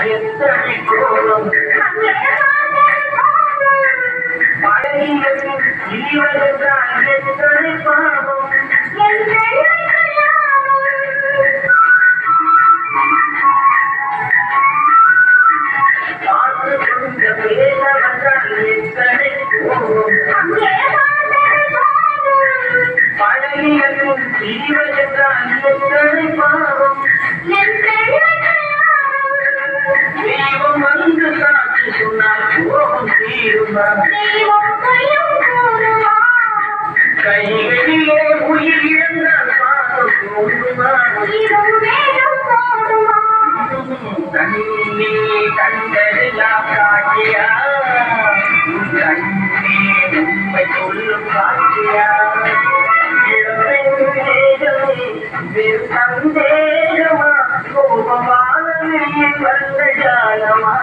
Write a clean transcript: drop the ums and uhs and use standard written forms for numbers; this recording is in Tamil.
எத்தனை கோலம் பழகியதும் இனிவதுதான் எத்தனை பாவம் காத்து கொண்ட பேசவதான் எத்தனை கோலம் பழகியதும் இனிவதுதான் எத்தனை பாவம் தெய்வம் வந்து காத்து சொன்னால் கோபம் தீருமா கைகளிலே உயிர் இழந்தால் பாவம் தோன்றுமா கண்ணே கண்டதெல்லாம் காட்டியா கண்ணே உண்மை சொல்லும் காட்டியா வெறும் சந்தேகமா கோபமான வந்த ஜாலமா